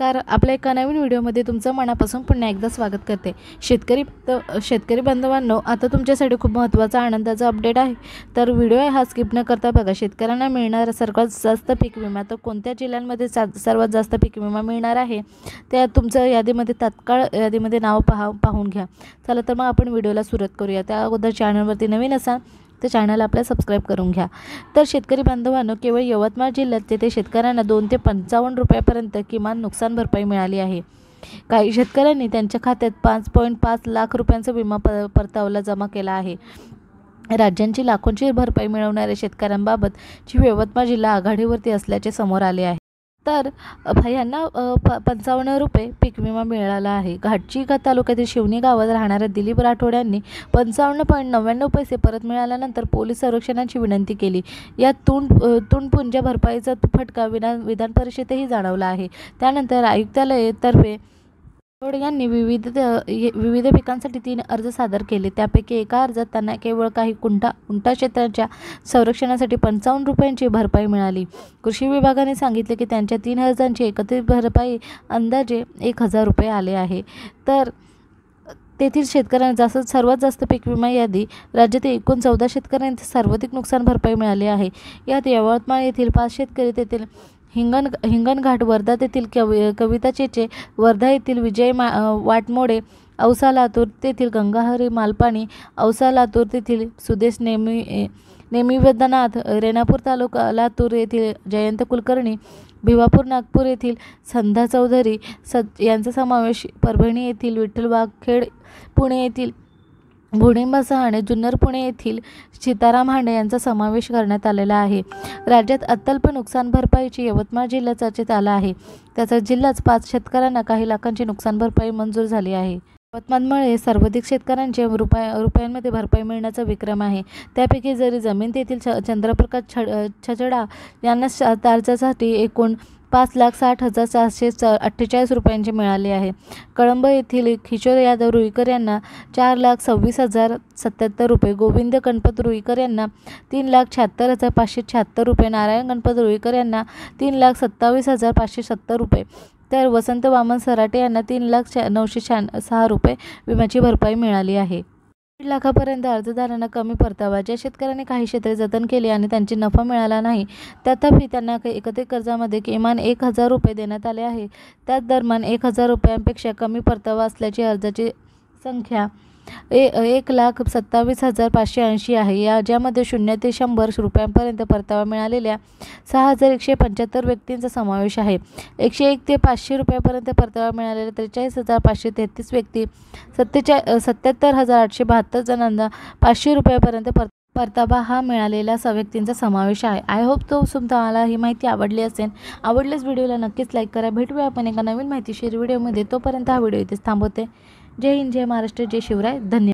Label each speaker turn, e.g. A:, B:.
A: नमस्कार. आपल्या एका नवीन व्हिडिओमध्ये तुमचं मनापासून पुन्हा एकदा स्वागत करते. शेतकरी बांधवांनो, आता तुमच्यासाठी खूप महत्त्वाचा आनंदाचा अपडेट आहे. तर व्हिडिओ हा स्किप न करता बघा. शेतकऱ्यांना मिळणारा सर्वात जास्त पीक विमा, तर कोणत्या जिल्ह्यांमध्ये सर्वात जास्त पीक विमा मिळणार आहे त्या तुमच्या यादीमध्ये तात्काळ यादीमध्ये नाव पाहून घ्या. चला तर मग आपण व्हिडिओला सुरुवात करूया. त्या अगोदर चॅनलवरती नवीन असाल तर चॅनल आपल्या सबस्क्राईब करून घ्या. तर शेतकरी बांधवांनो, केवळ यवतमाळ जिल्ह्यात तेथे शेतकऱ्यांना 2 ते 55 रुपयापर्यंत किमान नुकसान भरपाई मिळाली आहे. काही शेतकऱ्यांनी त्यांच्या खात्यात 5.5 लाख रुपयांचा विमा परतावा जमा केला आहे. राज्यांची लाखोंची भरपाई मिळवणाऱ्या शेतकऱ्यांबाबतची यवतमाळ जिल्हा आघाडीवरती असल्याचे समोर आले आहे. तर यांना 55 रुपये पीक विमा मिळाला आहे. घाटची तालुक्यातील शिवणी गावात राहणाऱ्या दिलीप राठोड यांनी 55.99 पैसे परत मिळाल्यानंतर पोलीस संरक्षणाची विनंती केली. या तुंडपुंजा भरपाईचा फटका विधान परिषदेतही जाणवला आहे. त्यानंतर आयुक्तालयातर्फे राठोड यांनी विविध पिकांसाठी 3 अर्ज सादर केले. त्यापैकी एका अर्जात त्यांना केवळ काही उंटा क्षेत्राच्या संरक्षणासाठी 55 रुपयांची भरपाई मिळाली. कृषी विभागाने सांगितले की त्यांच्या 3 अर्जांची एकत्रित भरपाई अंदाजे 1000 रुपये आले आहे. तर तेथील शेतकऱ्यांना सर्वात जास्त पीक विमा यादी राज्यातील एकूण 14 शेतकऱ्यांना सर्वाधिक नुकसान भरपाई मिळाली आहे. यात यवतमाळ येथील 5 शेतकरी, तेथील हिंगणघाट, वर्धा तेथील कविता चेचे, वर्धा येथील विजय वाटमोडे, औसा लातूर तेथील गंगाहरी मालपाणी, औसा लातूर तेथील सुदेश नेमिवदनाथ, रेणापूर तालुका लातूर येथील जयंत कुलकर्णी, भिवापूर नागपूर येथील संध्या चौधरी यांचा समावेश, परभणी येथील विठ्ठल वाघखेड, पुणे येथील भोडिंबा सहाणे, जुन्नर पुणे येथील सीताराम हांडे यांचा समावेश करण्यात आलेला आहे. राज्यात अत्यल्प नुकसान भरपाईची यवतमाळ जिल्हा चर्चेत आला आहे. त्याचा जिल्ह्यात 5 शेतकऱ्यांना काही लाखांची नुकसान भरपाई मंजूर झाली आहे. यवतमाळमुळे सर्वाधिक शेतकऱ्यांचे रुपयांमध्ये भरपाई मिळण्याचा विक्रम आहे. त्यापैकी जरी जमीन तेथील चंद्रप्रकाश छचडा यांना अर्जासाठी एकूण 5,60,448 रुपयांचे मिळाले आहे. कळंब येथील किशोर यादव रुईकर यांना 4,26,077 रुपये, गोविंद गणपत रुईकर यांना 3,76,576 रुपये, नारायण गणपत रुईकर यांना 3,27,570 रुपये, तर वसंत वामन सराटे यांना 3,09,6 रुपये विम्याची भरपाई मिळाली आहे. 1.5 लाखापर्यंत अर्जदारांना कमी परतावा. ज्या शेतकऱ्यांनी काही क्षेत्रे जतन केली आणि त्यांची नफा मिळाला नाही, तथापि त्यांना एकत्रित कर्जामध्ये किमान 1,000 रुपये देण्यात आले आहे. त्याच दरम्यान 1,000 रुपयांपेक्षा कमी परतावा असल्याची अर्जाची संख्या 1,27,580 आहे. ज्यामध्ये 0 ते 100 रुपयांपर्यंत परतावा मिळालेल्या 6,175 व्यक्तींचा समावेश आहे. 101 ते 500 रुपयांपर्यंत परतावा मिळालेल्या 43,533 व्यक्ती, 77,872 जणांना 500 रुपयांपर्यंत परतावा हा मिळालेल्या व्यक्तींचा समावेश आहे. आय होप तुम्हाला ही माहिती आवडली असेल. आवडल्यास व्हिडिओला नक्कीच लाईक करा. भेटूया आपण एका नवीन माहितीशीर व्हिडिओमध्ये. तोपर्यंत हा व्हिडिओ इथेच थांबवते. जय हिंद, जय महाराष्ट्र, जय शिवराय. धन्यवाद.